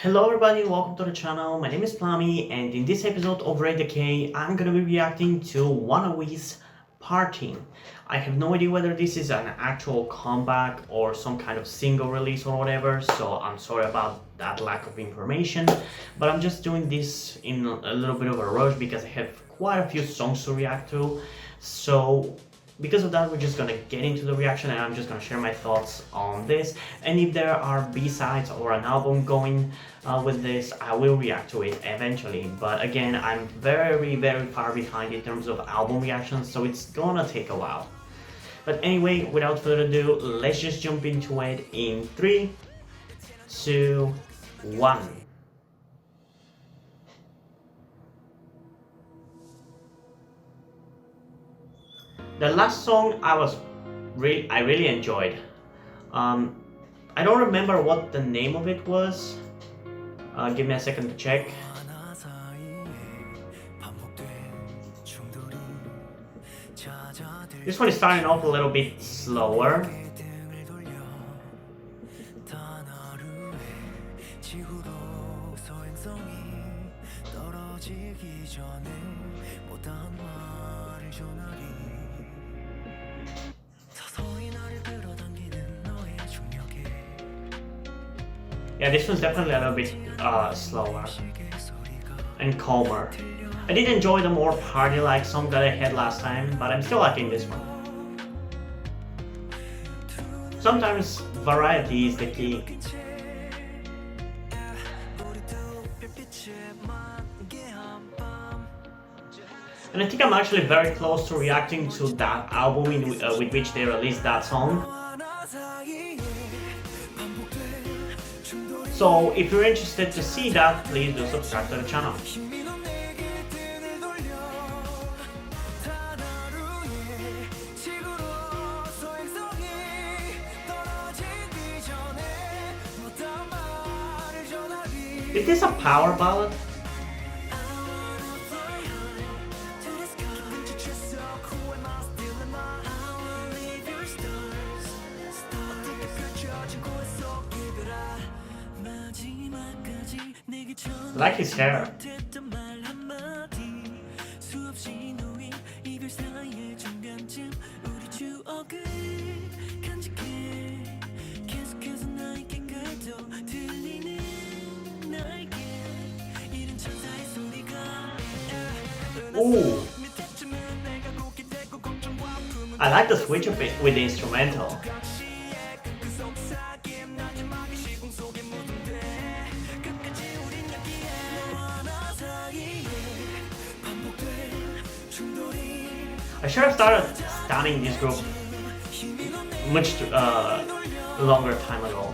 Hello everybody, welcome to the channel. My name is Plami, and in this episode of Rate the K, I'm gonna be reacting to ONEWE's Party. I have no idea whether this is an actual comeback or some kind of single release or whatever, so I'm sorry about that lack of information, but I'm just doing this in a little bit of a rush because I have quite a few songs to react to. So because of that, we're just gonna get into the reaction and I'm just gonna share my thoughts on this. And if there are B-sides or an album going with this, I will react to it eventually. But again, I'm very far behind in terms of album reactions, so it's gonna take a while. But anyway, without further ado, let's just jump into it in 3, 2, 1. The last song I really enjoyed. I don't remember what the name of it was. Give me a second to check. This one is starting off a little bit slower. Yeah, this one's definitely a little bit slower and calmer. I did enjoy the more party-like song that I had last time, but I'm still liking this one. Sometimes variety is the key. And I think I'm actually very close to reacting to that album with which they released that song. So if you're interested to see that, please do subscribe to the channel. Is this a power ballad? I like his hair. Ooh. I like the switch of it with the instrumental. I should have started studying this group much longer time ago,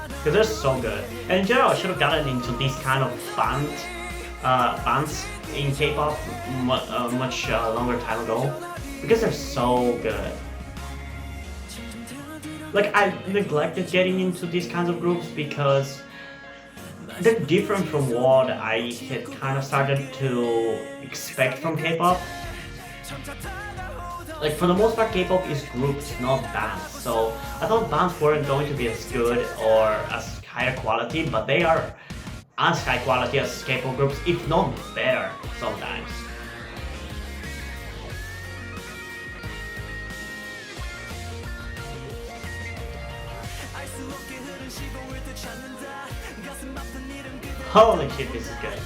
because they're so good. And in general, I should have gotten into these kind of bands in K-pop much longer time ago, because they're so good. Like, I neglected getting into these kinds of groups because they're different from what I had kind of started to expect from K-pop. Like, for the most part, K-pop is groups, not bands. So I thought bands weren't going to be as good or as higher quality, but they are as high quality as K-pop groups, if not better sometimes. Holy shit, this is good.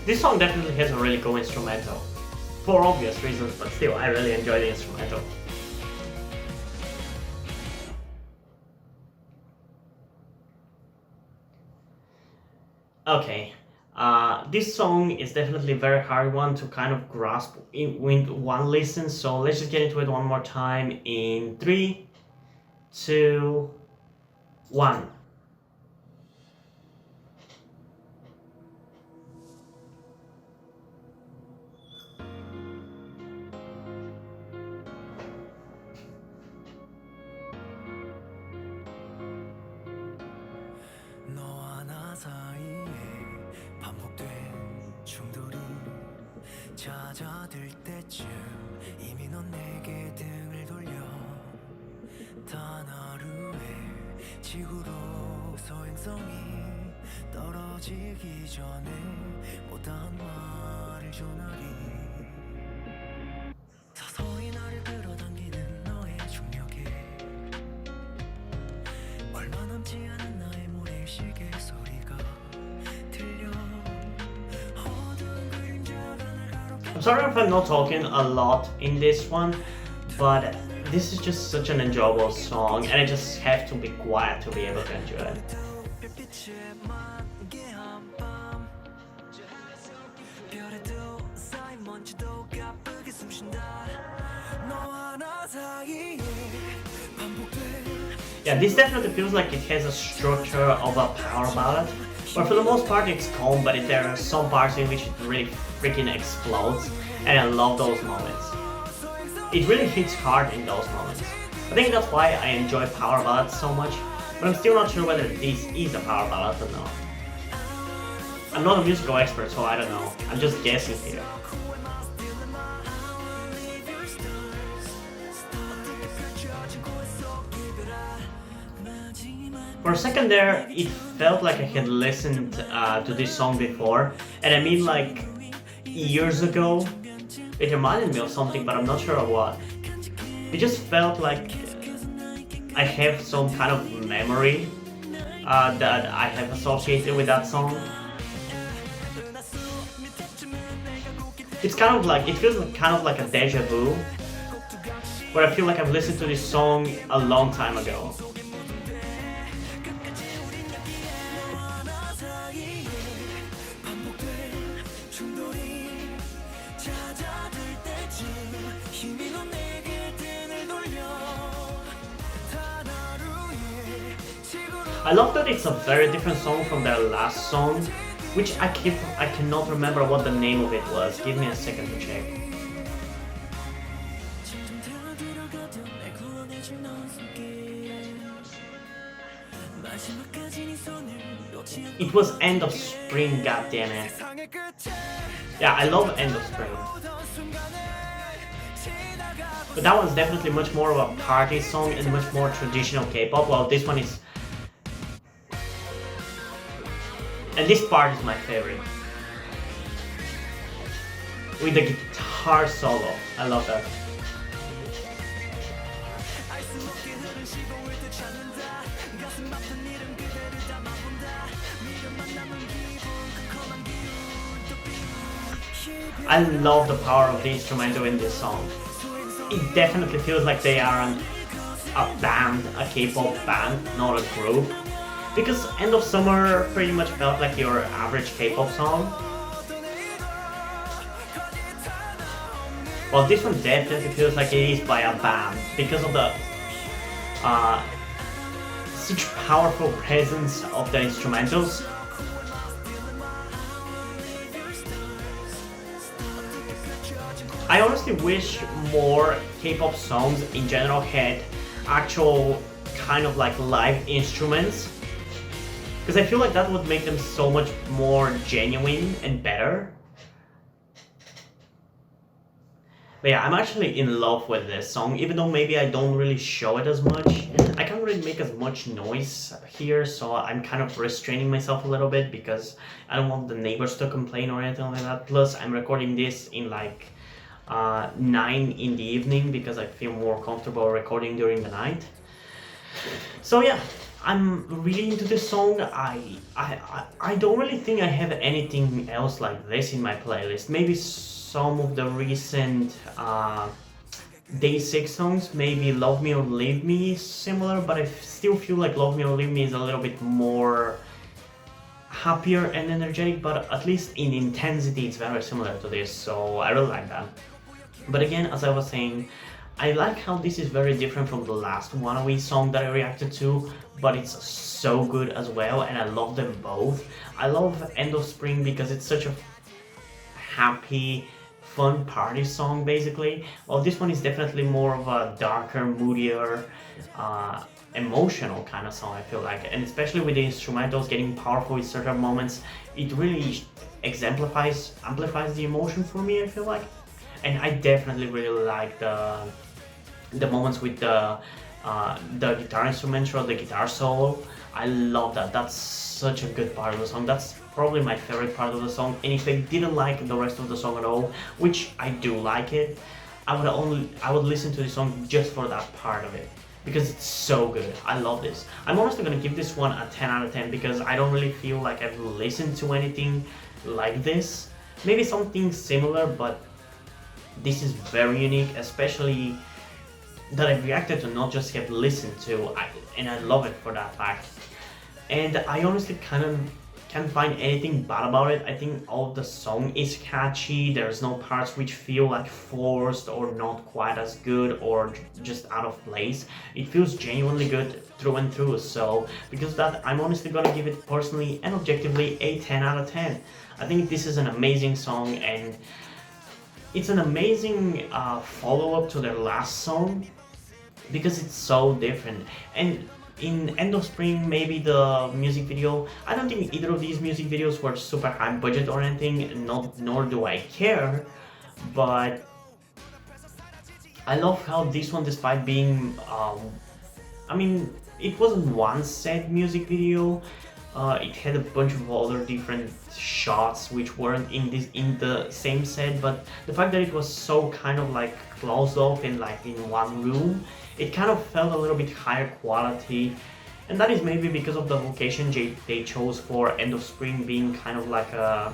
This song definitely has a really cool instrumental, for obvious reasons, but still, I really enjoy the instrumental. Okay, This song is definitely a very hard one to kind of grasp with one listen, so let's just get into it one more time in 3, 2, 1. 너와 나 사이에 반복된 충돌이 잦아들 때쯤 이미 넌 내게 등을 돌려 단 하루의 지구로 소행성이 떨어지기 전에 못다한 말을 전하리 서서히 나를 끌어당기는 너의 중력에 얼마 남지 않은 나의 모래시계 소리가 들려 어두운 그림자가 날 가롭게 I'm sorry if I'm not talking a lot in this one, but this is just such an enjoyable song, and I just have to be quiet to be able to enjoy it. 별빛에 만개한 밤 별에도 쌓인 먼지도 가쁘게 숨쉰다 너와 나 사이에 반복된 Yeah, this definitely feels like it has a structure of a power ballad, but for the most part it's calm, but there are some parts in which it really freaking explodes, and I love those moments. It really hits hard in those moments. I think that's why I enjoy power ballads so much, but I'm still not sure whether this is a power ballad or not. I'm not a musical expert, so I don't know. I'm just guessing here. For a second there, it felt like I had listened to this song before, and I mean like years ago. It reminded me of something, but I'm not sure of what. It just felt like I have some kind of memory that I have associated with that song. It's kind of like, it feels kind of like a deja vu, where I feel like I've listened to this song a long time ago. I love that it's a very different song from their last song, which I cannot remember what the name of it was. Give me a second to check. It was End of Spring, goddammit. Yeah, I love End of Spring. But that one's definitely much more of a party song and much more traditional K-pop, while this one is... And this part is my favorite. With the guitar solo. I love that. I love the power of the instrumental in this song. It definitely feels like they are a band, a K-pop band, not a group. Because End of Summer pretty much felt like your average K-pop song. Well, this one definitely feels like it is by a band because of the such powerful presence of the instrumentals. I honestly wish more K-pop songs in general had actual kind of like live instruments, because I feel like that would make them so much more genuine and better. But yeah, I'm actually in love with this song, even though maybe I don't really show it as much. I can't really make as much noise here, so I'm kind of restraining myself a little bit because I don't want the neighbors to complain or anything like that. Plus, I'm recording this in like 9 in the evening because I feel more comfortable recording during the night. So yeah, I'm really into this song. I don't really think I have anything else like this in my playlist. Maybe some of the recent Day 6 songs, maybe Love Me or Leave Me is similar, but I still feel like Love Me or Leave Me is a little bit more... happier and energetic, but at least in intensity it's very similar to this, so I really like that. But again, as I was saying, I like how this is very different from the last ONEWE song that I reacted to, but it's so good as well, and I love them both. I love End of Spring because it's such a happy, fun party song basically. Well, this one is definitely more of a darker, moodier, emotional kind of song, I feel like, and especially with the instrumentals getting powerful in certain moments, it really amplifies the emotion for me, I feel like. And I definitely really like the moments with the guitar instrumental, the guitar solo. I love that. That's such a good part of the song. That's probably my favorite part of the song. And if I didn't like the rest of the song at all, which I do like it, I would listen to the song just for that part of it, because it's so good. I love this. I'm honestly gonna give this one a 10 out of 10 because I don't really feel like I've listened to anything like this. Maybe something similar, but this is very unique, especially that I've reacted to, not just have listened to, and I love it for that fact. And I honestly kind of can't find anything bad about it. I think all of the song is catchy. There's no parts which feel like forced or not quite as good or just out of place. It feels genuinely good through and through. So because of that, I'm honestly gonna give it personally and objectively a 10 out of 10. I think this is an amazing song, and it's an amazing follow-up to their last song because it's so different. And in End of Spring, maybe the music video, I don't think either of these music videos were super high budget or anything, nor do I care, but I love how this one, despite being, I mean, it wasn't one set music video. It had a bunch of other different shots which weren't in the same set, but the fact that it was so kind of like closed off in one room, it kind of felt a little bit higher quality, and that is maybe because of the location they chose for End of Spring, being kind of like a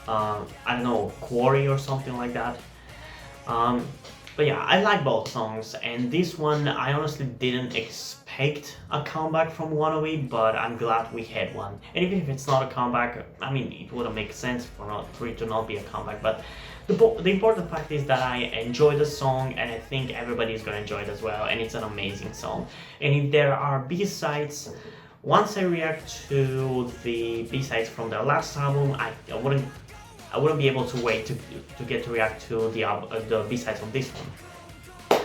I don't know, quarry or something like that. But yeah, I like both songs, and this one I honestly didn't expect a comeback from ONEWE, but I'm glad we had one. And even if it's not a comeback, I mean, it wouldn't make sense for it to not be a comeback, but the important fact is that I enjoy the song, and I think everybody is gonna enjoy it as well, and it's an amazing song. And if there are B-sides, once I react to the B-sides from their last album, I wouldn't be able to wait to get to react to the B-sides of this one.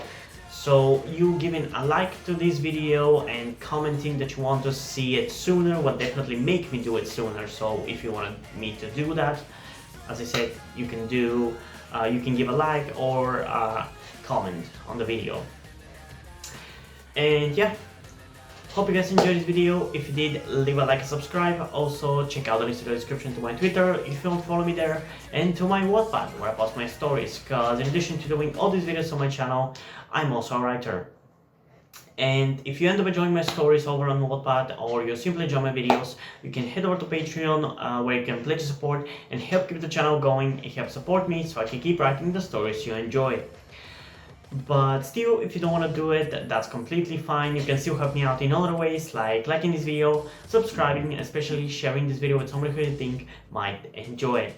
So you giving a like to this video and commenting that you want to see it sooner will definitely make me do it sooner. So if you want me to do that, as I said, you can give a like or comment on the video. And yeah, hope you guys enjoyed this video. If you did, leave a like and subscribe. Also, check out the link in the description to my Twitter if you want to follow me there, and to my Wattpad where I post my stories, because in addition to doing all these videos on my channel, I'm also a writer. And if you end up enjoying my stories over on Wattpad, or you simply enjoy my videos, you can head over to Patreon where you can pledge support and help keep the channel going. It helps support me so I can keep writing the stories you enjoy. But still, if you don't want to do it, that's completely fine. You can still help me out in other ways, like liking this video, subscribing, especially sharing this video with somebody who you think might enjoy it.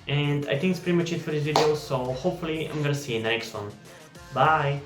And I think it's pretty much it for this video, so hopefully I'm gonna see you in the next one. Bye!